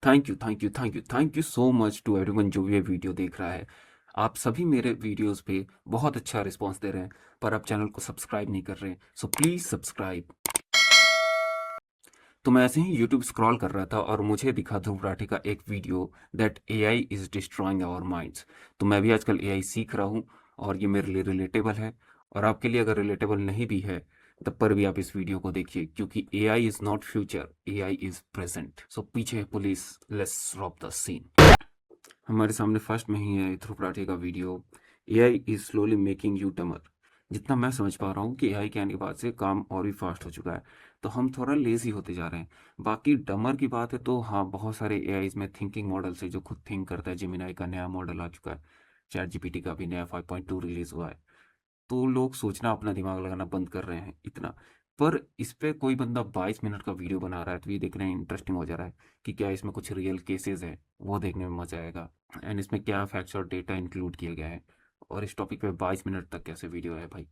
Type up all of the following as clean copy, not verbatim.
Thank you so much to everyone जो ये video देख रहा है। आप सभी मेरे वीडियोस पे बहुत अच्छा रिस्पांस दे रहे हैं, पर आप चैनल को सब्सक्राइब नहीं कर रहे हैं, सो प्लीज़ सब्सक्राइब। तो मैं ऐसे ही यूट्यूब स्क्रॉल कर रहा था और मुझे दिखा ध्रुव राठी का एक video that AI is destroying our minds. तो मैं भी आजकल एआई सीख रहा हूँ और ये मेरे लिए रिलेटेबल है, और आपके लिए अगर रिलेटेबल नहीं भी है तब पर भी आप इस वीडियो को देखिए, क्योंकि AI is not future, AI is present. So पीछे है police, let's rock the scene. हमारे सामने फर्स्ट में ही है ध्रुव राठी का video. AI is slowly making you dumber. जितना मैं समझ पा रहा हूँ कि एआई के आने के बाद से काम और भी फास्ट हो चुका है, तो हम थोड़ा लेजी होते जा रहे हैं। बाकी डमर की बात है तो हाँ, बहुत सारे एआई में थिंकिंग मॉडल से जो खुद थिंक करता है, जेमिनाई का नया मॉडल आ चुका है, चैट जीपीटी का भी नया 5.2 रिलीज हुआ है। तो लोग सोचना, अपना दिमाग लगाना बंद कर रहे हैं इतना। पर इस पे कोई बंदा 22 मिनट का वीडियो बना रहा है, तो ये देखने में इंटरेस्टिंग हो जा रहा है कि क्या इसमें कुछ रियल केसेस है, वो देखने में मजा आएगा। एंड इसमें क्या फैक्ट्स और डेटा इंक्लूड किया गया है, और इस टॉपिक पे 22 मिनट तक कैसे वीडियो है भाई।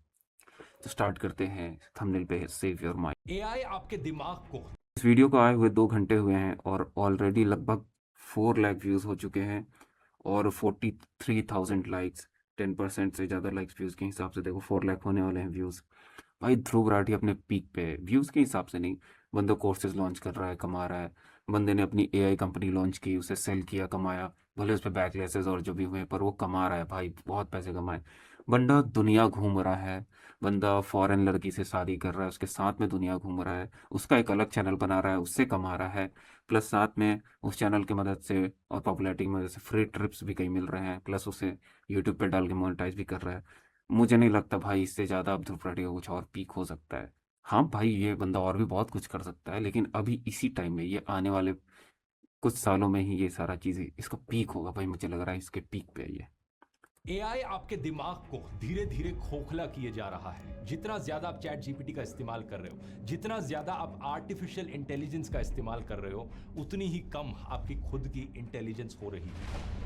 तो स्टार्ट करते हैं। थंबनेल पे सेव योर माइंड। एआई आपके दिमाग को इस वीडियो को आए हुए 2 घंटे हुए हैं और ऑलरेडी लगभग 4 लाख व्यूज़ हो चुके हैं और 43,000 लाइक्स। 10% से ज़्यादा लाइक्स व्यूज़ के हिसाब से देखो 4 लाख होने वाले हैं व्यूज़। भाई ध्रुव राठी अपने पीक पे है, व्यूज़ के हिसाब से नहीं। बंदा कोर्सेज लॉन्च कर रहा है, कमा रहा है। बंदे ने अपनी एआई कंपनी लॉन्च की, उसे सेल किया, कमाया। भले उस पर बैकलैसेस और जो भी हुए, पर वो कमा रहा है भाई, बहुत पैसे कमाए। बंदा दुनिया घूम रहा है। बंदा फॉरेन लड़की से शादी कर रहा है, उसके साथ में दुनिया घूम रहा है। उसका एक अलग चैनल बना रहा है, उससे कमा रहा है। प्लस साथ में उस चैनल की मदद से और पॉपुलैरिटी की मदद से फ्री ट्रिप्स भी कहीं मिल रहे हैं, प्लस उसे यूट्यूब पे डाल के मोनेटाइज भी कर रहा है। मुझे नहीं लगता भाई इससे ज़्यादा अब ध्रुव राठी का कुछ और पीक हो सकता है। हाँ भाई, ये बंदा और भी बहुत कुछ कर सकता है, लेकिन अभी इसी टाइम में, ये आने वाले कुछ सालों में ही ये सारा चीज़ें इसका पीक होगा भाई। मुझे लग रहा है इसके पीक पे है ये। एआई आपके दिमाग को धीरे धीरे खोखला किए जा रहा है। जितना ज्यादा आप चैट जीपीटी का इस्तेमाल कर रहे हो, जितना ज्यादा आप आर्टिफिशियल इंटेलिजेंस का इस्तेमाल कर रहे हो, उतनी ही कम आपकी खुद की इंटेलिजेंस हो रही है।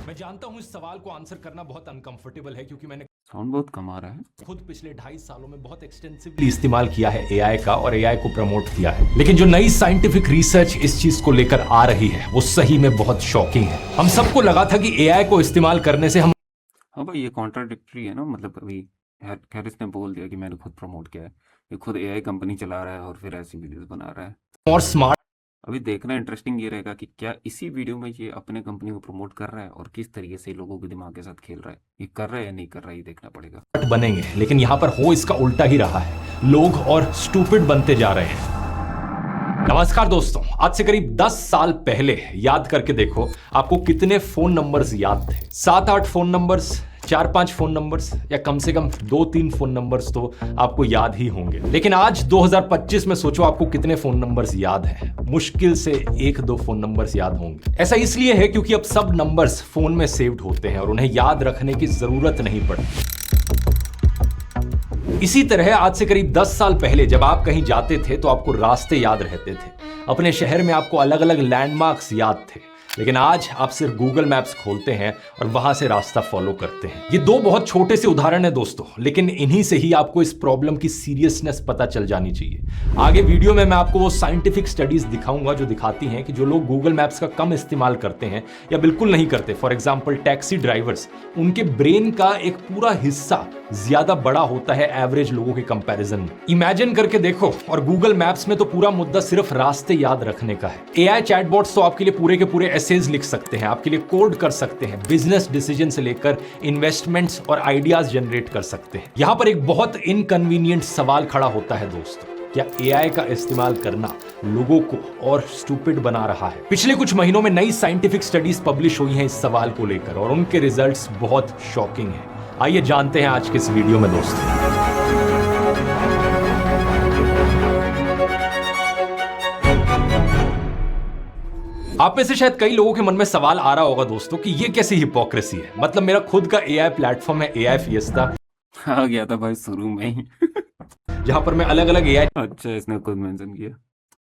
मैं जानता हूं इस सवाल को आंसर करना बहुत अनकंफर्टेबल है, क्योंकि मैंने साउंड बहुत कम आ रहा है। खुद पिछले 2.5 सालों में बहुत एक्सटेंसिवली इस्तेमाल किया है एआई का और एआई को प्रमोट किया है। लेकिन जो नई साइंटिफिक रिसर्च इस चीज को लेकर आ रही है, वो सही में बहुत शॉकिंग है। हम सबको लगा था कि एआई को इस्तेमाल करने से हम हाँ भाई, ये कॉन्ट्राडिक्टरी है ना। मतलब अभी हैरिस ने बोल दिया कि मैंने खुद प्रमोट किया है, ये खुद एआई कंपनी चला रहा है और फिर ऐसी वीडियोस बना रहा है। और स्मार्ट अभी देखना इंटरेस्टिंग ये रहेगा कि क्या इसी वीडियो में ये अपने कंपनी को प्रमोट कर रहा है और किस तरीके से लोगों के दिमाग के साथ खेल रहा है। ये कर रहा है या नहीं कर रहा है, ये देखना पड़ेगा। बनेंगे, लेकिन यहां पर हो इसका उल्टा ही रहा है। लोग और स्टूपिड बनते जा रहे हैं। नमस्कार दोस्तों, आज से करीब 10 साल पहले याद करके देखो, आपको कितने फोन नंबर्स याद थे? 7-8 फोन नंबर्स, 4-5 फोन नंबर्स, या कम से कम 2-3 फोन नंबर्स तो आपको याद ही होंगे। लेकिन आज 2025 में सोचो आपको कितने फोन नंबर्स याद हैं? मुश्किल से 1-2 फोन नंबर्स याद होंगे। ऐसा इसलिए है क्योंकि अब सब नंबर्स फोन में सेव्ड होते हैं और उन्हें याद रखने की जरूरत नहीं पड़ती। इसी तरह आज से करीब 10 साल पहले जब आप कहीं जाते थे तो आपको रास्ते याद रहते थे। अपने शहर में आपको अलग अलग लैंडमार्क्स याद थे। लेकिन आज आप सिर्फ गूगल मैप्स खोलते हैं और वहां से रास्ता फॉलो करते हैं। ये 2 बहुत छोटे से उदाहरण है दोस्तों, लेकिन इन्हीं से ही आपको इस प्रॉब्लम की सीरियसनेस पता चल जानी चाहिए। आगे वीडियो में मैं आपको वो साइंटिफिक स्टडीज दिखाऊंगा जो दिखाती हैं कि जो लोग गूगल मैप्स का कम इस्तेमाल करते हैं या बिल्कुल नहीं करते, फॉर एग्जाम्पल टैक्सी ड्राइवर्स, उनके ब्रेन का एक पूरा हिस्सा ज्यादा बड़ा होता है एवरेज लोगों के कंपैरिजन में। इमेजिन करके देखो, और गूगल मैप्स में तो पूरा मुद्दा सिर्फ रास्ते याद रखने का है। एआई चैटबॉट्स तो आपके लिए पूरे के पूरे एसेज लिख सकते हैं, आपके लिए कोड कर सकते हैं, बिजनेस डिसीजन से लेकर इन्वेस्टमेंट्स और आइडियाज जनरेट कर सकते हैं। यहां पर एक बहुत इनकन्वीनियंट सवाल खड़ा होता है दोस्तों, क्या एआई का इस्तेमाल करना लोगों को और स्टूपिड बना रहा है? पिछले कुछ महीनों में नई साइंटिफिक स्टडीज पब्लिश हुई हैं इस सवाल को लेकर, और उनके रिजल्ट्स बहुत शॉकिंग हैं। आइए जानते हैं आज के इस वीडियो में दोस्तों। आप में से शायद कई लोगों के मन में सवाल आ रहा होगा दोस्तों कि ये कैसी हिपोक्रेसी है। मतलब मेरा खुद का एआई प्लेटफॉर्म है एआई फिएस्टा, आ गया था भाई शुरू में ही। जहां पर मैं अलग अलग एआई अच्छा, इसने खुद मेंशन किया।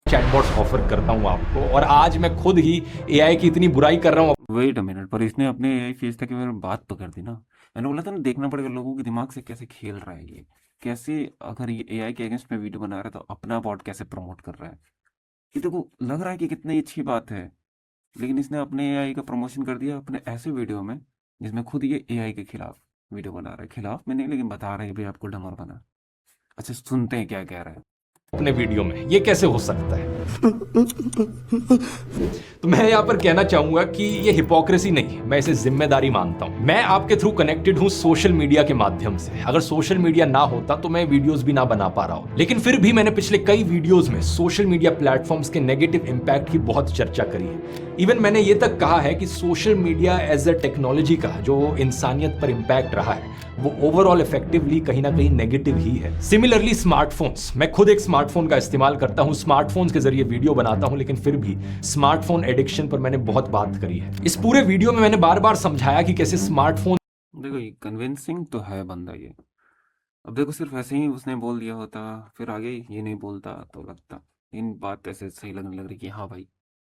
चैटबॉट्स ऑफर करता हूं आपको, और आज मैं खुद ही एआई की इतनी बुराई कर रहा हूं। वेट अ मिनट, पर इसने अपने एआई फेस के बारे में बात तो कर दी ना। मैंने बोला था ना, देखना पड़ेगा लोगों के दिमाग से कैसे खेल रहा है ये। कैसे, अगर ये एआई के अगेंस्ट में वीडियो बना रहा है तो अपना बॉट कैसे प्रमोट कर रहा है। ये देखो, लग रहा है कि कितनी अच्छी बात है, लेकिन इसने अपने एआई का प्रमोशन कर दिया अपने ऐसे वीडियो में जिसमें खुद ये एआई के खिलाफ वीडियो बना रहा है। खिलाफ में नहीं, लेकिन बता रहे हैं भाई आपको डमर बना। अच्छा, सुनते हैं क्या कह रहा है। अपने वीडियो में। ये कैसे हो सकता है? तो मैं यहां पर कहना चाहूंगा कि ये हिपोक्रेसी नहीं, मैं इसे जिम्मेदारी मानता हूं। मैं आपके थ्रू कनेक्टेड हूं सोशल मीडिया के माध्यम से। अगर सोशल मीडिया ना होता तो मैं वीडियोस भी ना बना पा रहा हूं, लेकिन फिर भी मैंने पिछले कई वीडियोस में सोशल मीडिया प्लेटफॉर्म्स के नेगेटिव इंपैक्ट की बहुत चर्चा करी है। इवन मैंने ये तक कहा है कि social media as a technology का जो इंसानियत पर इंपैक्ट रहा है वो ओवरऑल इफेक्टिवली कहीं ना कहीं नेगेटिव ही है। सिमिलरली स्मार्टफोन्स, मैं खुद एक स्मार्टफोन का इस्तेमाल करता हूं, स्मार्टफोन्स के जरिए वीडियो बनाता हूं, लेकिन फिर भी स्मार्टफोन एडिक्शन पर मैंने बहुत बात करी है। इस पूरे वीडियो में मैंने बार बार समझाया कि कैसे स्मार्टफोन, देखो ये कन्विंसिंग तो है बंदा ये। अब देखो सिर्फ ऐसे ही उसने बोल दिया होता, फिर आगे ये नहीं बोलता तो लगता इन बात ऐसे सही लगने लग रही कि हाँ भाई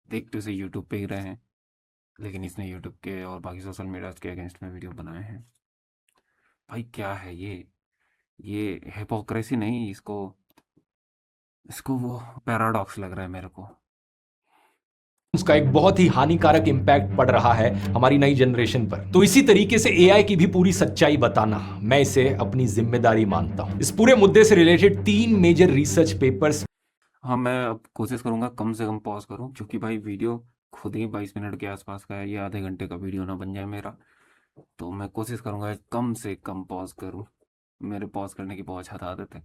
देखते उसे यूट्यूब पे ही रहे हैं, लेकिन इसने यूट्यूब के और बाकी सोशल मीडिया के अगेंस्ट में वीडियो बनाए हैं। भाई क्या है ये हिपोक्रेसी नहीं, इसको इसको वो पैराडॉक्स लग रहा है मेरे को। उसका एक बहुत ही हानिकारक इंपैक्ट पड़ रहा है हमारी नई जनरेशन पर। तो इसी तरीके से एआई की भी पूरी सच्चाई बताना मैं इसे अपनी जिम्मेदारी मानता हूं। इस पूरे मुद्दे से रिलेटेड 3 मेजर रिसर्च पेपर्स। हाँ, मैं अब कोशिश करूंगा कम से कम पॉज करूं, क्योंकि भाई वीडियो खुद ही 22 मिनट के आसपास का है, ये आधे घंटे का वीडियो ना बन जाए मेरा। तो मैं कोशिश करूंगा कम से कम पॉज करूं। मेरे पॉज करने की बहुत ज़्यादा आदत है।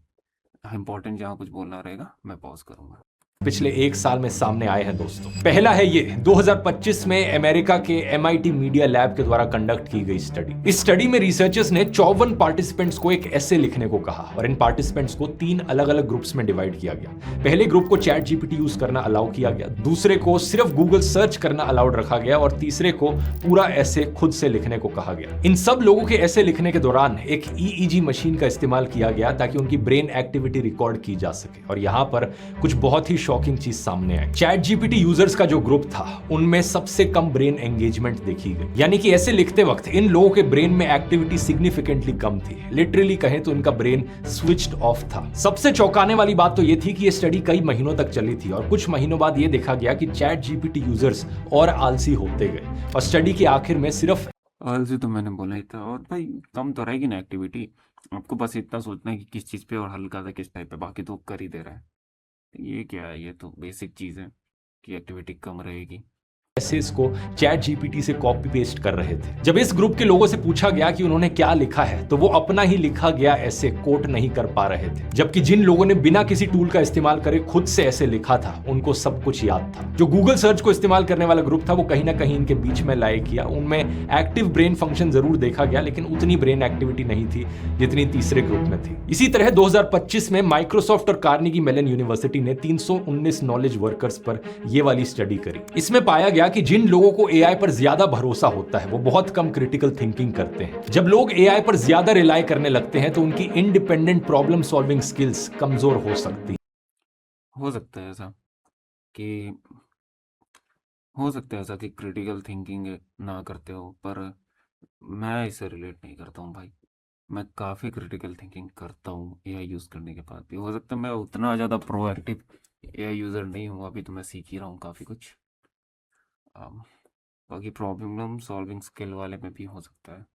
इंपॉर्टेंट जहाँ कुछ बोलना रहेगा मैं पॉज करूंगा। पिछले 1 साल में सामने आए हैं दोस्तों। पहला है ये 2025 में अमेरिका के MIT मीडिया लैब के द्वारा कंडक्ट की गई स्टडी। इस स्टडी में रिसर्चर्स ने 54 पार्टिसिपेंट्स को एक ऐसे लिखने को कहा और इन पार्टिसिपेंट्स को 3 अलग अलग ग्रुप्स में डिवाइड किया गया। पहले ग्रुप को चैट जीपीटी यूज करना अलाउ किया गया, दूसरे को सिर्फ गूगल सर्च करना अलाउड रखा गया और तीसरे को पूरा ऐसे खुद से लिखने को कहा गया। इन सब लोगों के ऐसे लिखने के दौरान एक EEG मशीन का इस्तेमाल किया गया ताकि उनकी ब्रेन एक्टिविटी रिकॉर्ड की जा सके। और यहां पर कुछ बहुत ही शॉकिंग चीज सामने आई। चैट जीपीटी यूजर्स का जो ग्रुप था उनमें सबसे कम ब्रेन एंगेजमेंट देखी गई, यानी कि ऐसे लिखते वक्त इन लोगों के ब्रेन में एक्टिविटी सिग्निफिकेंटली कम थी। लिटरली कहें तो इनका ब्रेन स्विच्ड ऑफ था। सबसे चौंकाने वाली बात तो यह थी कि यह स्टडी कई महीनों तक चली थी और कुछ महीनों बाद यह देखा गया कि चैट जीपीटी यूजर्स और आलसी होते गए और स्टडी के आखिर में सिर्फ आलसी तो मैंने बोला ही था। और भाई कम तो रहेगी ना एक्टिविटी, आपको बस इतना सोचना है कि किस चीज़ पे और हल्का सा किस टाइप पे, बाकी तो कर ही दे रहा है। ये क्या है, ये तो बेसिक चीज़ है कि एक्टिविटी कम रहेगी। ऐसे इसको चैट जीपीटी से कॉपी पेस्ट कर रहे थे। जब इस ग्रुप के लोगों से पूछा गया कि उन्होंने क्या लिखा है तो वो अपना ही लिखा गया ऐसे कोट नहीं कर पा रहे थे, जबकि जिन लोगों ने बिना किसी टूल का इस्तेमाल करे खुद से ऐसे लिखा था उनको सब कुछ याद था। जो गूगल सर्च को इस्तेमाल करने वाला ग्रुप था वो कहीं ना कहीं इनके बीच में लाए किया। उनमें एक्टिव ब्रेन फंक्शन जरूर देखा गया, लेकिन उतनी ब्रेन एक्टिविटी नहीं थी जितनी तीसरे ग्रुप में थी। इसी तरह 2025 में माइक्रोसॉफ्ट और कार्नेगी मेलन यूनिवर्सिटी ने 319 नॉलेज वर्कर्स पर यह वाली स्टडी करी। इसमें पाया गया कि जिन लोगों को एआई पर ज्यादा भरोसा होता है वो बहुत कम क्रिटिकल थिंकिंग करते हैं। जब लोग एआई पर ज्यादा रिलाई करने लगते हैं तो उनकी इंडिपेंडेंट प्रॉब्लम सॉल्विंग स्किल्स कमजोर हो सकती है। हो सकता है ऐसा कि हो सकता है ऐसा कि क्रिटिकल थिंकिंग ना करते हो, पर मैं इसे रिलेट नहीं करता हूँ भाई। मैं काफ़ी क्रिटिकल थिंकिंग करता हूँ एआई यूज़ करने के बाद भी। हो सकता है मैं उतना ज़्यादा प्रोएक्टिव एआई यूज़र नहीं हूँ, अभी तो मैं सीख ही रहा हूँ काफ़ी कुछ। बाकी प्रॉब्लम सॉल्विंग स्किल वाले में भी हो सकता है।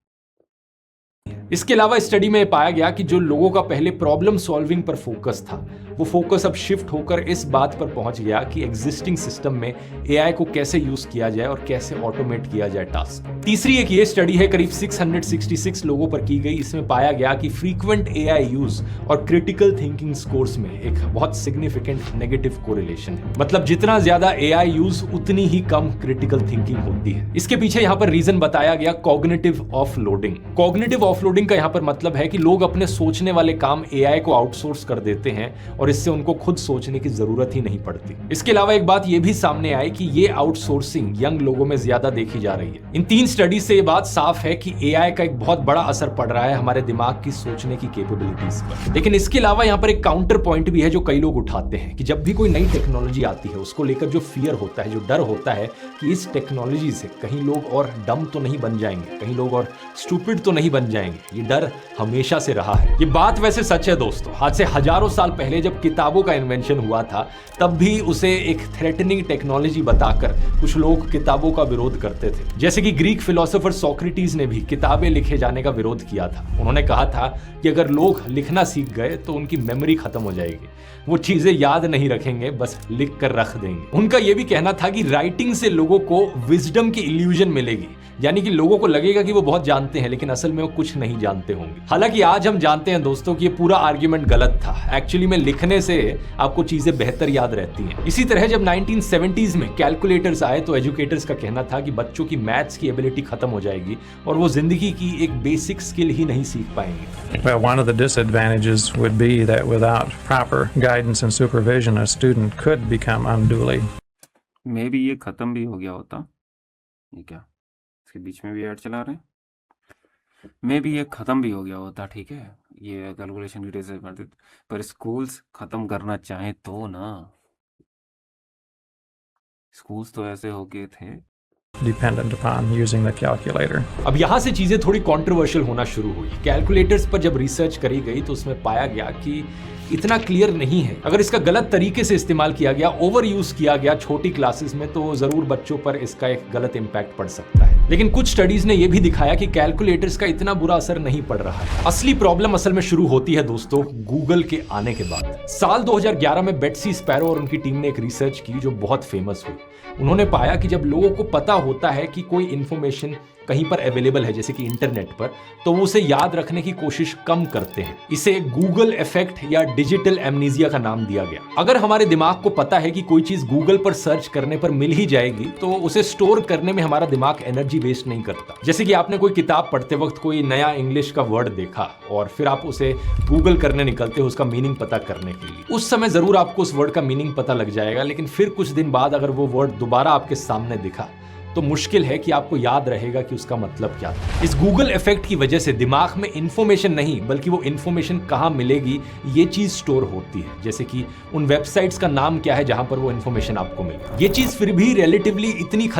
इसके अलावा स्टडी में पाया गया कि जो लोगों का पहले प्रॉब्लम सॉल्विंग पर फोकस था वो फोकस अब शिफ्ट होकर इस बात पर पहुंच गया कि एग्जिस्टिंग सिस्टम में एआई को कैसे यूज किया जाए और कैसे ऑटोमेट किया जाए टास्क। तीसरी एक ये स्टडी है करीब 666 लोगों पर की गई। इसमें पाया गया कि फ्रीक्वेंट एआई यूज और क्रिटिकल थिंकिंग स्कोर्स में एक बहुत सिग्निफिकेंट नेगेटिव कोरिलेशन है। मतलब जितना ज्यादा एआई यूज उतनी ही कम क्रिटिकल थिंकिंग होती है। इसके पीछे यहाँ पर रीजन बताया गया कॉग्निटिव ऑफलोडिंग। कॉग्निटिव ऑफलोडिंग का यहाँ पर मतलब है कि लोग अपने सोचने वाले काम एआई को आउटसोर्स कर देते हैं और इससे उनको खुद सोचने की जरूरत ही नहीं पड़ती। इसके अलावा एक बात यह भी सामने आई कि ये आउटसोर्सिंग यंग लोगों में ज्यादा देखी जा रही है। इन 3 स्टडी से ये बात साफ है कि एआई का एक बहुत बड़ा असर पड़ रहा है हमारे दिमाग की सोचने की कैपेबिलिटीज पर। लेकिन इसके अलावा यहाँ पर एक काउंटर पॉइंट भी है जो कई लोग उठाते हैं कि जब भी कोई नई टेक्नोलॉजी आती है उसको लेकर जो फियर होता है, जो डर होता है कि इस टेक्नोलॉजी से कहीं लोग और डम तो नहीं बन जाएंगे, कहीं लोग और स्टूपिड तो नहीं बन जाएंगे। जाएंगे। ये डर हमेशा से रहा है। ये बात वैसे सच है दोस्तों। आज से हजारों साल पहले जब किताबों का इन्वेंशन हुआ था, तब भी उसे एक थ्रेटनिंग टेक्नोलॉजी बताकर कुछ लोग किताबों का विरोध करते थे। जैसे कि ग्रीक फिलोसोफर सोक्रेटिस ने भी किताबें लिखे जाने का विरोध किया था। उन्होंने कहा था कि अगर लोग लिखना सीख गए तो उनकी मेमोरी खत्म हो जाएगी, वो चीजें याद नहीं रखेंगे, बस लिख कर रख देंगे। उनका यह भी कहना था कि राइटिंग से लोगों को विजडम की इल्यूजन मिलेगी, यानी कि लोगों को लगेगा कि वो बहुत जानते हैं लेकिन असल में वो कुछ नहीं जानते होंगे। हालांकि आज हम जानते हैं दोस्तों कि ये पूरा आर्ग्यूमेंट गलत था। एक्चुअली में लिखने से आपको चीजें बेहतर याद रहती हैं। इसी तरह जब 1970s में कैलकुलेटर्स आए तो एजुकेटर्स का कहना था कि बच्चों की मैथ्स की एबिलिटी खत्म हो जाएगी और वो जिंदगी की एक बेसिक स्किल ही नहीं सीख पाएंगे। Well, one of the disadvantages would be that without proper guidance and supervision, a student could become unduly. मे भी ये खत्म भी हो गया होता। ये क्या इसके बीच में भी ऐड चला रहे हैं? मे भी ये खत्म भी हो गया होता, ठीक है, ये कैलकुलेशन की वजह से, पर स्कूल्स खत्म करना चाहे तो ना, स्कूल्स तो ऐसे हो गए थे Dependent upon using the calculator. अब यहां से चीजें थोड़ी कंट्रोवर्शियल होना शुरू हुई। कैलकुलेटर्स पर जब रिसर्च करी गई तो उसमें पाया गया कि इतना क्लियर नहीं है। अगर इसका गलत तरीके से इस्तेमाल किया गया, ओवर यूज किया गया छोटी क्लासेस में, तो जरूर बच्चों पर इसका एक गलत इंपैक्ट पड़ सकता है। लेकिन कुछ स्टडीज ने यह भी दिखाया कि कैलकुलेटर्स का इतना बुरा असर नहीं पड़ रहा है। असली प्रॉब्लम असल में शुरू होती है दोस्तों गूगल के आने के बाद। साल 2011 में बेट्सी स्पैरो और उनकी टीम ने एक रिसर्च की जो बहुत फेमस हुई। उन्होंने पाया कि जब लोगों को पता होता है कि कोई इंफॉर्मेशन कहीं पर अवेलेबल है, जैसे कि इंटरनेट पर, तो वो उसे याद रखने की कोशिश कम करते हैं। इसे गूगल इफेक्ट या डिजिटल एमनीजिया का नाम दिया गया। अगर हमारे दिमाग को पता है कि कोई चीज गूगल पर सर्च करने पर मिल ही जाएगी, तो उसे स्टोर करने में हमारा दिमाग एनर्जी वेस्ट नहीं करता। जैसे कि आपने कोई किताब पढ़ते वक्त कोई नया इंग्लिश का वर्ड देखा और फिर आप उसे गूगल करने निकलते हो उसका मीनिंग पता करने के लिए। उस समय जरूर आपको उस वर्ड का मीनिंग पता लग जाएगा, लेकिन फिर कुछ दिन बाद अगर वो वर्ड दोबारा आपके सामने दिखा तो मुश्किल है कि आपको याद रहेगा कि उसका मतलब क्या था। इस गूगल इफेक्ट की वजह से दिमाग में इंफॉर्मेशन नहीं बल्कि वो इंफॉर्मेशन कहां मिलेगी ये चीज स्टोर होती है। जैसे कि उन वेबसाइट्स का नाम क्या है जहां पर वो इंफॉर्मेशन आपको मिले। ये चीज फिर भी रिलेटिवली इतनी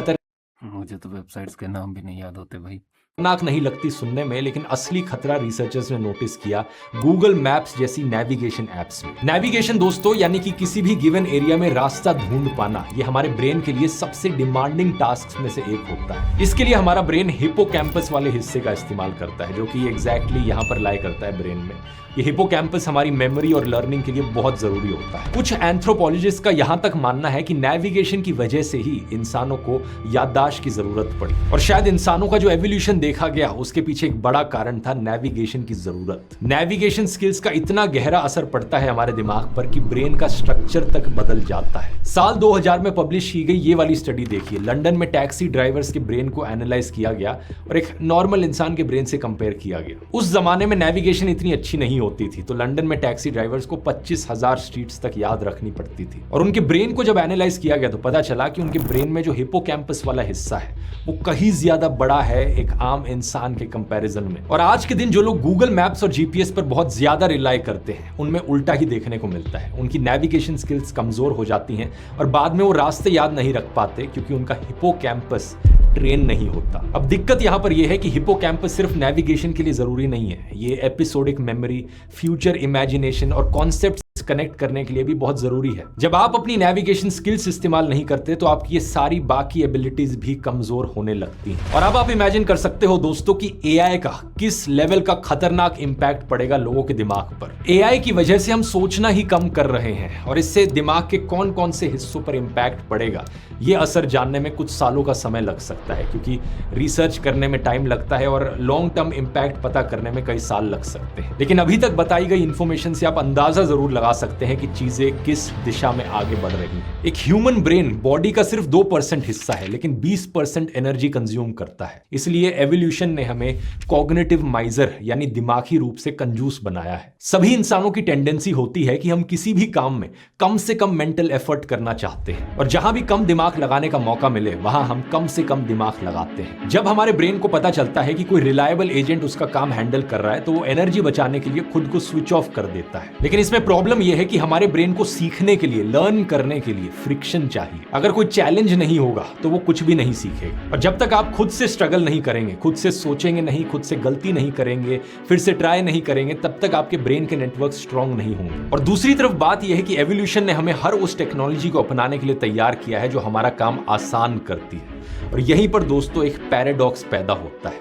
मुझे तो वेबसाइट्स के नाम भी नहीं याद होते भाई। खतरनाक नहीं लगती सुनने में, लेकिन असली खतरा रिसर्चर्स ने नोटिस किया गूगल मैप्स जैसी नेविगेशन एप्स में। नेविगेशन दोस्तों यानी कि किसी भी गिवन एरिया में रास्ता ढूंढ पाना, ये हमारे ब्रेन के लिए सबसे डिमांडिंग टास्क में से एक होता है। इसके लिए हमारा ब्रेन हिपोकैम्पस वाले हिस्से का इस्तेमाल करता है, जो कि एग्जैक्टली यहाँ पर लाई करता है ब्रेन में। ये हिपोकैम्पस हमारी मेमोरी और लर्निंग के लिए बहुत जरूरी होता है। कुछ एंथ्रोपोलॉजिस्ट का यहां तक मानना है कि नेविगेशन की वजह से ही इंसानों को याददाश्त की जरूरत पड़ी, और शायद इंसानों का जो एवोल्यूशन देखा गया उसके पीछे एक बड़ा कारण था नेविगेशन की जरूरत। नेविगेशन स्किल्स का इतना गहरा असर पड़ता है हमारे दिमाग पर कि ब्रेन का स्ट्रक्चर तक बदल जाता है। साल 2000 में पब्लिश की गई ये वाली स्टडी देखिए। लंदन में टैक्सी ड्राइवर्स के ब्रेन को एनालाइज किया गया और एक नॉर्मल इंसान के ब्रेन से कंपेयर किया गया। उस जमाने में नेविगेशन इतनी अच्छी नहीं होती थी, तो लंदन में टैक्सी ड्राइवर्स को 25,000 स्ट्रीट्स तक याद रखनी पड़ती थी। और उनके ब्रेन को जब एनालाइज किया गया तो पता चला कि उनके ब्रेन में जो हिपोकैम्पस वाला हिस्सा है वो कहीं ज्यादा बड़ा है एक आम इंसान के कंपैरिजन में। और आज के दिन जो लोग गूगल मैप्स और जीपीएस पर बहुत ज्यादा रिलाई करते हैं उनमें उल्टा ही देखने को मिलता है। उनकी नेविगेशन स्किल्स कमजोर हो जाती हैं और बाद में वो रास्ते याद नहीं रख पाते क्योंकि उनका हिपोकैम्पस ट्रेन नहीं होता। अब दिक्कत यहां पर यह है कि हिपोकैम्पस सिर्फ नेविगेशन के लिए जरूरी नहीं है, ये एपिसोडिक मेमोरी, फ्यूचर इमेजिनेशन और कॉन्सेप्ट्स कनेक्ट करने के लिए भी बहुत जरूरी है। जब आप अपनी नेविगेशन स्किल्स इस्तेमाल नहीं करते तो आपकी ये सारी बाकी एबिलिटीज भी कमजोर होने लगती हैं। और अब आप इमेजिन कर सकते हो दोस्तों कि एआई का किस लेवल का खतरनाक इंपैक्ट पड़ेगा लोगों के दिमाग पर। एआई की वजह से हम सोचना ही कम कर रहे हैं और इससे दिमाग के कौन कौन से हिस्सों पर इंपैक्ट पड़ेगा ये असर जानने में कुछ सालों का समय लग सकता है, क्योंकि रिसर्च करने में टाइम लगता है और लॉन्ग टर्म इंपैक्ट पता करने में कई साल लग सकते हैं। लेकिन अभी तक बताई गई इंफॉर्मेशन से आप अंदाजा जरूर लगा सकते हैं कि चीजें किस दिशा में आगे बढ़ रही हैं। एक ह्यूमन ब्रेन बॉडी का सिर्फ 2% हिस्सा है लेकिन 20% एनर्जी कंज्यूम करता है। इसलिए एवोल्यूशन ने हमें कॉग्निटिव माइजर यानी दिमागी रूप से कंजूस बनाया है। सभी इंसानों की टेंडेंसी होती है कि हम किसी भी काम में कम से कम मेंटल एफर्ट करना चाहते हैं और जहां भी कम दिमाग लगाने का मौका मिले वहां हम कम से कम दिमाग लगाते हैं। जब हमारे ब्रेन को पता चलता है कि कोई रिलायबल एजेंट उसका काम हैंडल कर रहा है तो वो एनर्जी बचाने के लिए खुद को स्विच ऑफ कर देता है। लेकिन इसमें प्रॉब्लम प्रॉब्लम यह है कि हमारे ब्रेन को सीखने के लिए, लर्न करने के लिए फ्रिक्शन चाहिए। अगर कोई चैलेंज नहीं होगा तो वो कुछ भी नहीं सीखेगा। और जब तक आप खुद से स्ट्रगल नहीं करेंगे, खुद से सोचेंगे नहीं, खुद से गलती नहीं करेंगे, फिर से ट्राई नहीं करेंगे, तब तक आपके ब्रेन के नेटवर्क स्ट्रांग नहीं होंगे। और दूसरी तरफ बात यह है कि एवोल्यूशन ने हमें हर उस टेक्नोलॉजी को अपनाने के लिए तैयार किया है जो हमारा काम आसान करती है। और यहीं पर दोस्तों एक पैराडॉक्स पैदा होता है।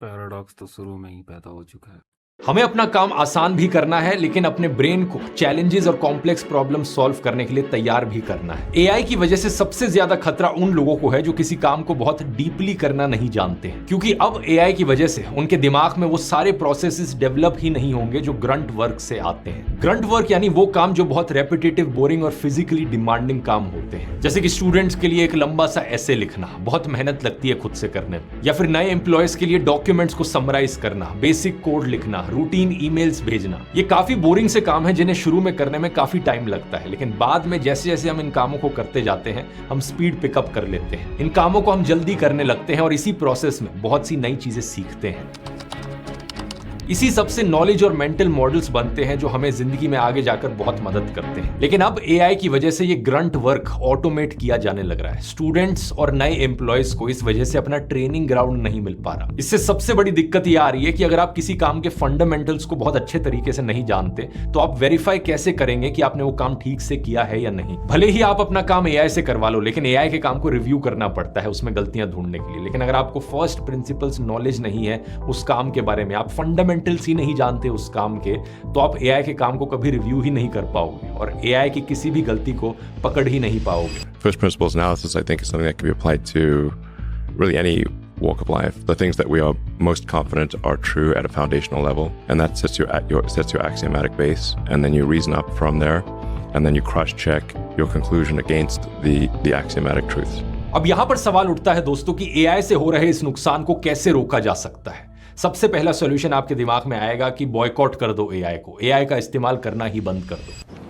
पैराडॉक्स तो शुरू में ही पैदा हो चुका है। हमें अपना काम आसान भी करना है, लेकिन अपने ब्रेन को चैलेंजेस और कॉम्प्लेक्स प्रॉब्लम सॉल्व करने के लिए तैयार भी करना है। एआई की वजह से सबसे ज्यादा खतरा उन लोगों को है जो किसी काम को बहुत डीपली करना नहीं जानते हैं, क्योंकि अब एआई की वजह से उनके दिमाग में वो सारे प्रोसेसेस डेवलप ही नहीं होंगे जो ग्रंट वर्क से आते हैं। ग्रंट वर्क यानी वो काम जो बहुत रेपिटेटिव, बोरिंग और फिजिकली डिमांडिंग काम होते हैं, जैसे कि स्टूडेंट्स के लिए एक लंबा सा एसे लिखना, बहुत मेहनत लगती है खुद से करने में, या फिर नए एम्प्लॉयज के लिए डॉक्यूमेंट्स को समराइज करना, बेसिक कोड लिखना, रूटीन ईमेल्स भेजना। ये काफी बोरिंग से काम है जिन्हें शुरू में करने में काफी टाइम लगता है, लेकिन बाद में जैसे जैसे हम इन कामों को करते जाते हैं हम स्पीड पिकअप कर लेते हैं। इन कामों को हम जल्दी करने लगते हैं और इसी प्रोसेस में बहुत सी नई चीजें सीखते हैं। इसी सबसे नॉलेज और मेंटल मॉडल्स बनते हैं जो हमें जिंदगी में आगे जाकर बहुत मदद करते हैं। लेकिन अब एआई की वजह से ये ग्रंट वर्क ऑटोमेट किया जाने लग रहा है। स्टूडेंट्स और नए एम्प्लॉयज को इस वजह से अपना ट्रेनिंग ग्राउंड नहीं मिल पा रहा। इससे सबसे बड़ी दिक्कत ये आ रही है कि अगर आप किसी काम के फंडामेंटल्स को बहुत अच्छे तरीके से नहीं जानते तो आप वेरीफाई कैसे करेंगे कि आपने वो काम ठीक से किया है या नहीं। भले ही आप अपना काम एआई से करवा लो, लेकिन एआई के काम को रिव्यू करना पड़ता है उसमें गलतियां ढूंढने के लिए। लेकिन अगर आपको फर्स्ट प्रिंसिपल्स नॉलेज नहीं है उस काम के बारे में, आप फंडामेंटल्स ही नहीं जानते उस काम के, तो आप एआई के काम को कभी रिव्यू ही नहीं कर पाओगे और एआई की किसी भी गलती को पकड़ ही नहीं पाओगे। First principles analysis, I think, is something that can be applied to really any walk of life. The things that we are most confident are true at a foundational level, and that sets your axiomatic base, and then you reason up from there, and then you cross-check your conclusion against the axiomatic truths. अब यहां पर सवाल उठता है दोस्तों कि AI से हो रहे इस नुकसान को कैसे रोका जा सकता है। सबसे पहला सॉल्यूशन आपके दिमाग में आएगा कि बॉयकॉट कर दो एआई को, एआई का इस्तेमाल करना ही बंद कर दो।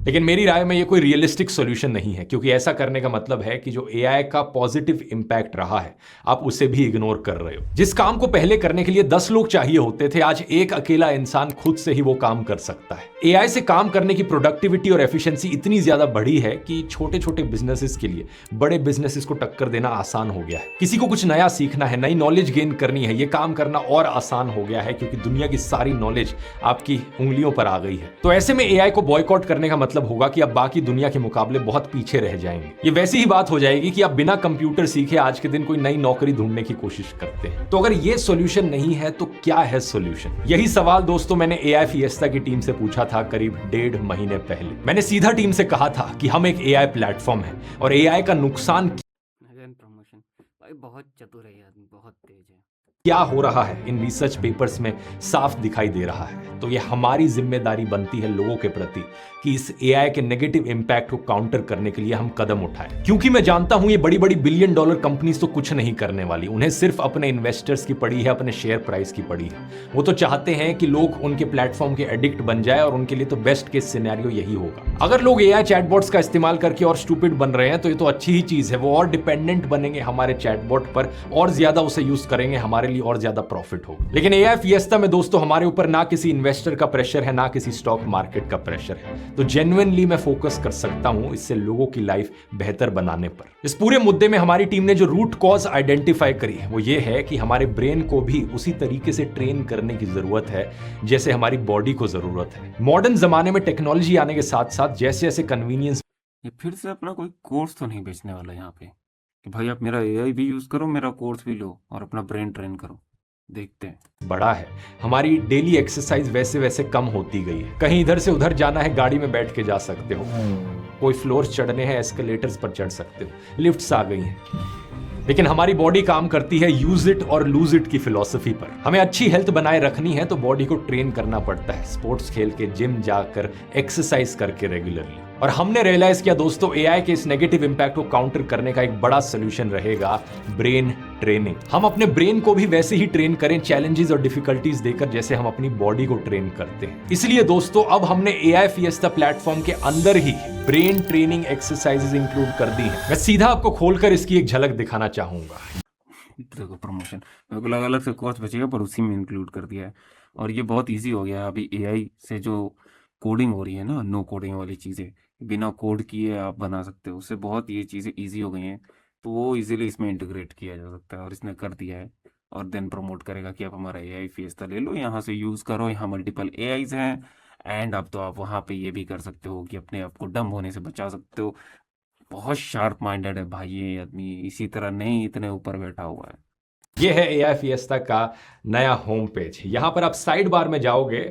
लेकिन मेरी राय में ये कोई रियलिस्टिक सॉल्यूशन नहीं है, क्योंकि ऐसा करने का मतलब है कि जो एआई का पॉजिटिव इंपैक्ट रहा है आप उसे भी इग्नोर कर रहे हो। जिस काम को पहले करने के लिए 10 लोग चाहिए होते थे, आज एक अकेला इंसान खुद से ही वो काम कर सकता है। एआई से काम करने की प्रोडक्टिविटी और एफिशिएंसी इतनी ज्यादा बढ़ी है कि छोटे छोटे बिजनेसेस के लिए बड़े बिजनेसेस को टक्कर देना आसान हो गया है। किसी को कुछ नया सीखना है, नई नॉलेज गेन करनी है, ये काम करना और आसान हो गया है, क्योंकि दुनिया की सारी नॉलेज आपकी उंगलियों पर आ गई है। तो ऐसे में एआई को बॉयकॉट करने का मतलब होगा कि आप बाकी दुनिया के मुकाबले बहुत पीछे रह जाएंगे। ये वैसी ही बात हो जाएगी कि आप बिना कंप्यूटर सीखे आज के दिन कोई नई नौकरी ढूंढने की कोशिश करते हैं। तो अगर ये सॉल्यूशन नहीं है तो क्या है सॉल्यूशन? यही सवाल दोस्तों मैंने एआई फिएस्टा की टीम से पूछा था करीब 1.5 महीने पहले। मैंने सीधा टीम से कहा था कि हम एक एआई प्लेटफॉर्म है और एआई का नुकसान प्रमोशन भाई बहुत चतुर है, आदमी बहुत तेज है। क्या हो रहा है इन रिसर्च पेपर्स में साफ दिखाई दे रहा है। तो ये हमारी जिम्मेदारी बनती है लोगों के प्रति कि इस एआई के नेगेटिव इंपैक्ट को काउंटर करने के लिए हम कदम उठाएं। क्योंकि मैं जानता हूं ये बड़ी बड़ी $1 बिलियन कंपनीज तो कुछ नहीं करने वाली, उन्हें सिर्फ अपने इन्वेस्टर्स की पड़ी है, अपने शेयर प्राइस की पड़ी है। वो तो चाहते हैं कि लोग उनके प्लेटफॉर्म के एडिक्ट बन जाए और उनके लिए तो बेस्ट केस सिनेरियो यही होगा। अगर लोग एआई चैटबॉट्स का इस्तेमाल करके और स्टूपिड बन रहे हैं तो ये तो अच्छी ही चीज है। वो और डिपेंडेंट बनेंगे हमारे चैटबॉट पर और ज्यादा उसे यूज करेंगे, हमारे लिए और ज्यादा प्रॉफिट होगा। लेकिन एआई फिएस्टा में दोस्तों हमारे ऊपर ना किसी इन्वेस्टर का प्रेशर है, ना किसी स्टॉक मार्केट का प्रेशर है। तो जेन्युइनली मैं फोकस कर सकता हूं इससे लोगों की लाइफ बेहतर बनाने पर। इस पूरे मुद्दे में हमारी टीम ने जो रूट कॉज आइडेंटिफाई करी वो ये है कि हमारे ब्रेन को भी उसी तरीके से ट्रेन करने की जरूरत है जैसे हमारी बॉडी को जरूरत है। मॉडर्न जमाने में टेक्नोलॉजी आने के साथ साथ जैसे जैसे कन्वीनियंस। ये फिर से अपना कोई कोर्स तो नहीं बेचने वाला यहाँ पे कि भाई आप मेरा एआई भी यूज करो, मेरा कोर्स भी लो और अपना ब्रेन ट्रेन करो। देखते हैं। बड़ा है, हमारी डेली एक्सरसाइज वैसे वैसे कम होती गई है। कहीं इधर से उधर जाना है गाड़ी में बैठ के जा सकते हो, कोई फ्लोर्स चढ़ने हैं एस्केलेटर्स पर चढ़ सकते हो, लिफ्ट्स आ गई हैं। लेकिन हमारी बॉडी काम करती है यूज इट और लूज इट की फिलॉसफी पर। हमें अच्छी हेल्थ बनाए रखनी है तो बॉडी को ट्रेन करना पड़ता है, स्पोर्ट्स खेल के, जिम जाकर, एक्सरसाइज करके रेगुलरली। और हमने रियलाइज किया दोस्तों एआई के इस नेगेटिव इंपैक्ट को काउंटर करने का एक बड़ा सोल्यूशन रहेगा ब्रेन ट्रेनिंग। हम अपने ब्रेन को भी वैसे ही ट्रेन करें चैलेंजेस और डिफिकल्टीज देकर जैसे हम अपनी बॉडी को ट्रेन करते हैं। इसलिए दोस्तों अब हमने एआई फिएस्टा प्लेटफॉर्म के अंदर ही ब्रेन ट्रेनिंग एक्सरसाइजेज इंक्लूड कर दी है। मैं सीधा आपको खोलकर इसकी एक झलक दिखाना चाहूंगा। देखो प्रमोशन मेरे को लगा अलग से कोर्स बचेगा पर उसी में इंक्लूड कर दिया है। और ये बहुत इजी हो गया है अभी एआई से जो कोडिंग हो रही है ना, नो कोडिंग वाली चीज़ें, बिना कोड किए आप बना सकते हो, उससे बहुत ये चीज़ें इजी हो गई हैं। तो वो इजीली इसमें इंटीग्रेट किया जा सकता है और इसने कर दिया है। और देन प्रमोट करेगा कि आप हमारा एआई फिएस्टा ले लो, यहाँ से यूज़ करो, यहाँ मल्टीपल एआईज हैं। एंड अब तो आप वहाँ पे ये भी कर सकते हो कि अपने आप को डम होने से बचा सकते हो। बहुत शार्प माइंडेड है भाई ये आदमी, इसी तरह नहीं इतने ऊपर बैठा हुआ है। ये है AI फिएस्टा का नया होम पेज। यहां पर आप साइड बार में जाओगे,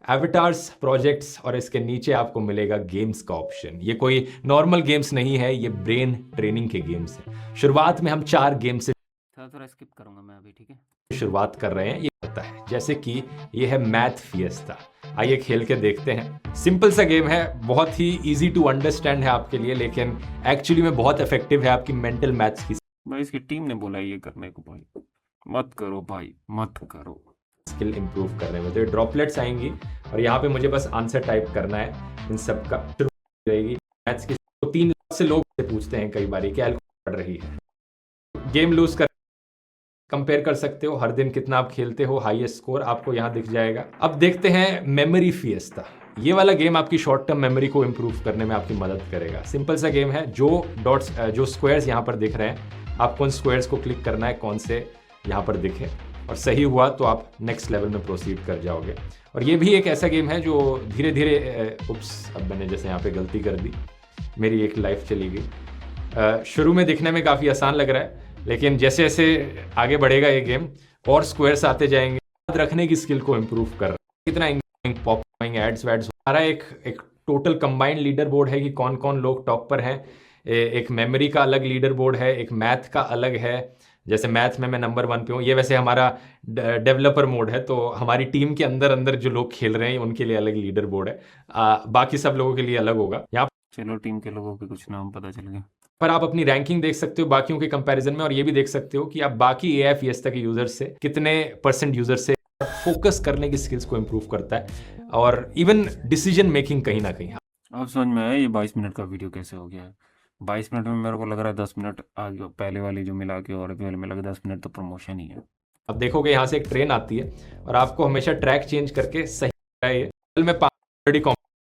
एवेटार्स, प्रोजेक्ट्स, और इसके नीचे आपको मिलेगा गेम्स का ऑप्शन। ये कोई नॉर्मल गेम्स नहीं है, ये ब्रेन ट्रेनिंग के गेम्स हैं। शुरुआत में हम 4 गेम से थोड़ा स्किप करूंगा मैं अभी, ठीक है। शुरुआत कर रहे हैं। ये होता है जैसे कि ये है मैथ फिएस्टा। आइए खेल के देखते हैं। सिंपल सा गेम है, बहुत ही इजी टू अंडरस्टैंड है आपके लिए, लेकिन एक्चुअली में बहुत इफेक्टिव है आपकी मेंटल मैथ्स की भाई इसकी टीम ने बोला ये करने को, भाई मत करो भाई, मत करो। स्किल इंप्रूव करने में। तो ये ड्रॉपलेट्स आएंगी और यहाँ पे मुझे बस आंसर टाइप करना है। इन सब का शुरू रहेगी मैथ्स की। तो 3 लाख से लोग से पूछते हैं कई बार कि पढ़ रही है। गेम लूज कर कंपेयर कर सकते हो, हर दिन कितना आप खेलते हो, हाईएस्ट स्कोर आपको यहाँ दिख जाएगा। अब देखते हैं मेमोरी फिएस्टा। ये वाला गेम आपकी शॉर्ट टर्म मेमोरी को इंप्रूव करने में आपकी मदद करेगा। सिंपल सा गेम है। जो स्क्वायर्स यहाँ पर दिख रहे हैं, आपको उन स्क्वायर्स को क्लिक करना है, कौन से यहाँ पर दिखे, और सही हुआ तो आप नेक्स्ट लेवल में प्रोसीड कर जाओगे। और ये भी एक ऐसा गेम है जो धीरे धीरे अब मैंने जैसे यहाँ पे गलती कर दी, मेरी एक लाइफ चली गई। शुरू में दिखने में काफ़ी आसान लग रहा है, लेकिन जैसे जैसे आगे बढ़ेगा ये गेम और स्क्वायर्स आते जाएंगे, याद रखने की स्किल को इम्प्रूव कर रहा है। कितना पॉपिंग एड्स वैड्स, हमारा एक टोटल कंबाइंड लीडर बोर्ड है कि कौन कौन लोग टॉप पर हैं। एक मेमोरी का अलग लीडर बोर्ड है, एक मैथ का अलग है। जैसे मैथ में मैं नंबर 1 पे हूँ। ये वैसे हमारा डेवलपर मोड है, तो हमारी टीम के अंदर अंदर जो लोग खेल रहे हैं उनके लिए अलग लीडर बोर्ड है। बाकी सब लोगों के लिए अलग होगा। यहाँ चलो टीम के लोगों के कुछ नाम पता चल गए। पर आप अपनी रैंकिंग देख सकते हो बाकियों के कंपैरिजन में, और ये भी देख सकते हो कि आप बाकी AI फिएस्टा के यूजर से कितने % यूजर से फोकस करने की स्किल्स को इंप्रूव करता है, और इवन डिसीजन मेकिंग कहीं ना कहीं। अब समझ में आया ये 22 मिनट का वीडियो कैसे हो गया है। 22 मिनट में मेरे को लग रहा है 10 मिनट आगे पहले वाली जो मिला के और अभी वाले मिला के 10 मिनट तो प्रमोशन ही है। अब देखोगे यहाँ से एक ट्रेन आती है और आपको हमेशा ट्रैक चेंज करके सही लेवल में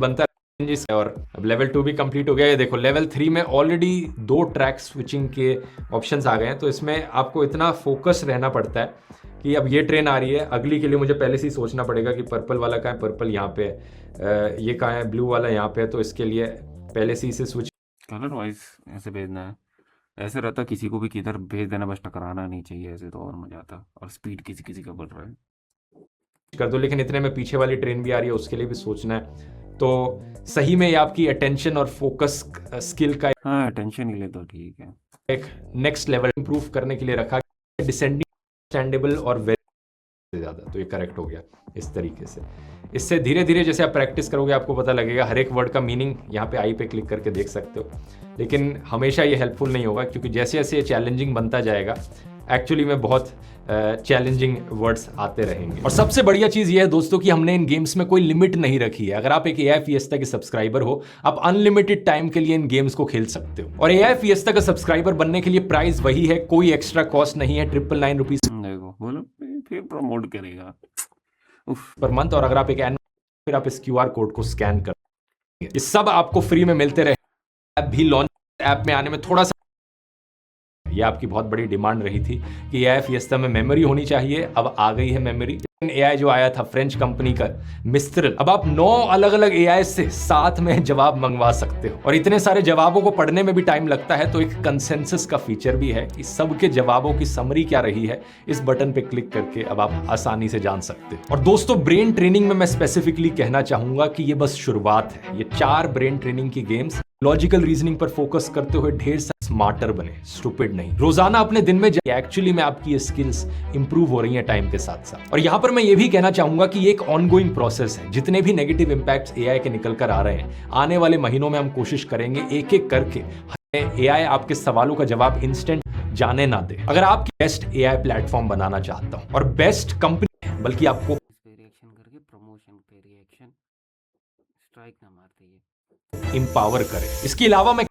बनता है। और अब लेवल 2 भी कंप्लीट हो गया। ये देखो लेवल 3 में ऑलरेडी 2 ट्रैक स्विचिंग के ऑप्शंस आ गए हैं। तो इसमें आपको इतना फोकस रहना पड़ता है कि अब ये ट्रेन आ रही है, अगली के लिए मुझे पहले से ही सोचना पड़ेगा कि पर्पल वाला कहाँ है, पर्पल यहाँ पे है, ये कहाँ है, ब्लू वाला यहाँ पे है। तो इसके लिए पहले से ही से स्विच कलर वाइज ऐसे भेजना है। ऐसे रहता किसी को भी किधर भेज देना, बस टकराना नहीं चाहिए, ऐसे तो और मजा आता। और स्पीड किसी किसी का बढ़ रहा है कर दो, लेकिन इतने में पीछे वाली ट्रेन भी आ रही है, उसके लिए भी सोचना है। तो सही में ये आपकी अटेंशन और फोकस स्किल का हाँ, अटेंशन के लिए तो ठीक है। एक नेक्स्ट लेवल इंप्रूव करने के लिए रखा, डिसेंडिंग, स्टैंडेबल और वेरी ज्यादा। तो ये करेक्ट हो गया इस तरीके से। इससे धीरे धीरे जैसे आप प्रैक्टिस करोगे आपको पता लगेगा, हर एक वर्ड का मीनिंग यहाँ पे आई पे क्लिक करके देख सकते हो। लेकिन हमेशा ये हेल्पफुल नहीं होगा, क्योंकि जैसे जैसे ये चैलेंजिंग बनता जाएगा एक्चुअली में बहुत चैलेंजिंग वर्ड्स आते रहेंगे। और सबसे बढ़िया चीज ये है दोस्तों कि हमने इन गेम्स में कोई लिमिट नहीं रखी है। अगर आप एक AI फिएस्टा के सब्सक्राइबर हो, आप अनलिमिटेड टाइम के लिए इन गेम्स को खेल सकते हो। और AI फिएस्टा का सब्सक्राइबर बनने के लिए प्राइस वही है, कोई एक्स्ट्रा कॉस्ट नहीं है, 999 रुपीज देखो बोलो फिर प्रमोट करेगा पर मंथ। और अगर आप एक फिर आप इस QR कोड को स्कैन कर, ये सब आपको फ्री में मिलते रहे। ऐप भी लॉन्च, ऐप में आने में थोड़ा सा ये आपकी बहुत बड़ी डिमांड रही थी कि AI फिएस्टा में मेमोरी होनी चाहिए, अब आ गई है मेमोरी। AI जो आया था फ्रेंच कंपनी का मिस्ट्रल, अब आप 9 अलग अलग AI से साथ में जवाब मंगवा सकते हो। और इतने सारे जवाबों को पढ़ने में भी टाइम लगता है, तो एक कंसेंसस का फीचर भी है कि सबके जवाबों की समरी क्या रही है, इस बटन पे क्लिक करके अब आप आसानी से जान सकते हो। और दोस्तों ब्रेन ट्रेनिंग में मैं स्पेसिफिकली कहना चाहूंगा कि ये बस शुरुआत है। ये 4 ब्रेन ट्रेनिंग की गेम्स लॉजिकल रीजनिंग पर फोकस करते हुए ढेर सारे स्मार्टर बने, स्टूपिड नहीं। रोजाना अपने दिन में एक्चुअली में आपकी ये स्किल्स इंप्रूव हो रही हैं टाइम के साथ साथ। और यहां पर मैं ये भी कहना चाहूंगा कि ये एक ऑनगोइंग प्रोसेस है। जितने भी नेगेटिव इंपैक्ट्स AI के निकल कर आ रहे हैं, आने वाले महीनों में हम कोशिश करेंगे एक एक करके AI आपके सवालों का जवाब इंस्टेंट जाने ना दे। अगर आप बेस्ट AI प्लेटफॉर्म बनाना चाहता हूं और बेस्ट कंपनी है, बल्कि आपको रिएक्शन करके प्रमोशन पे रिएक्शन स्ट्राइक ना मारते ये इंपावर करे। इसके अलावा मैं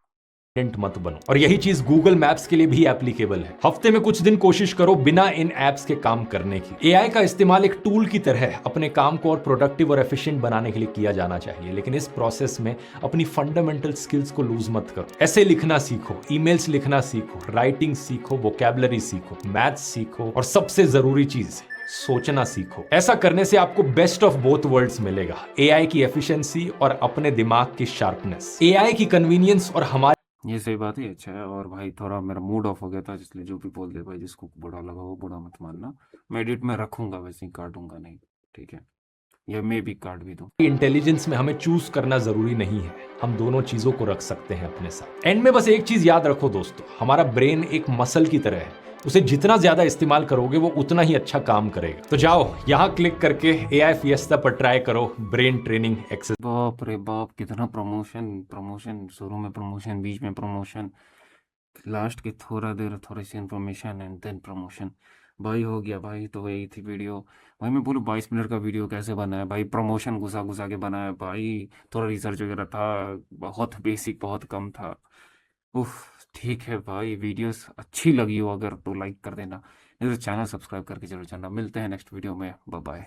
मत बनो। और यही चीज गूगल मैप्स के लिए भी एप्लीकेबल है। हफ्ते में कुछ दिन कोशिश करो बिना इन एप्स के काम करने की। एआई का इस्तेमाल एक टूल की तरह अपने काम को और प्रोडक्टिव और एफिशिएंट बनाने के लिए किया जाना चाहिए, लेकिन इस प्रोसेस में अपनी फंडामेंटल स्किल्स को लूज मत करो। ऐसे लिखना सीखो, ईमेल्स लिखना सीखो, राइटिंग सीखो, वोकैबुलरी सीखो, मैथ्स सीखो और सबसे जरूरी चीज सोचना सीखो। ऐसा करने से आपको बेस्ट ऑफ बोथ वर्ल्ड्स मिलेगा, एआई की एफिशिएंसी और अपने दिमाग की शार्पनेस। एआई की कन्वीनियंस और हमारे ये सही बात ही अच्छा है। और भाई थोड़ा मेरा मूड ऑफ हो गया था, इसलिए जो भी बोल दे भाई, जिसको बुरा लगा वो बुरा मत मानना। मैं एडिट में रखूंगा, वैसे ही काटूंगा नहीं, ठीक है? या मैं भी काट भी दूं। इंटेलिजेंस में हमें चूज करना जरूरी नहीं है, हम दोनों चीजों को रख सकते हैं अपने साथ। एंड में बस एक चीज याद रखो दोस्तों, हमारा ब्रेन एक मसल की तरह है, उसे जितना ज्यादा इस्तेमाल करोगे वो उतना ही अच्छा काम करेगा। तो जाओ यहां क्लिक करके एआई फिएस्टा पर ट्राई करो ब्रेन ट्रेनिंग एक्सरसाइज। बाप रे बाप, कितना प्रमोशन प्रमोशन, शुरू में प्रमोशन, बीच में प्रमोशन, लास्ट की थोड़ा देर थोड़ी सी इन्फॉर्मेशन एंड देन प्रमोशन। भाई हो गया भाई। तो वही थी वीडियो भाई। मैं बोलूँ 22 मिनट का वीडियो कैसे बना है भाई? प्रमोशन घुसा घुसा के बनाया भाई, थोड़ा रिसर्च वगैरह था, बहुत बेसिक, बहुत कम था। उफ, ठीक है भाई। वीडियोस अच्छी लगी हो अगर तो लाइक कर देना, नहीं तो चैनल सब्सक्राइब करके जरूर जाना। मिलते हैं नेक्स्ट वीडियो में, बाय बाय।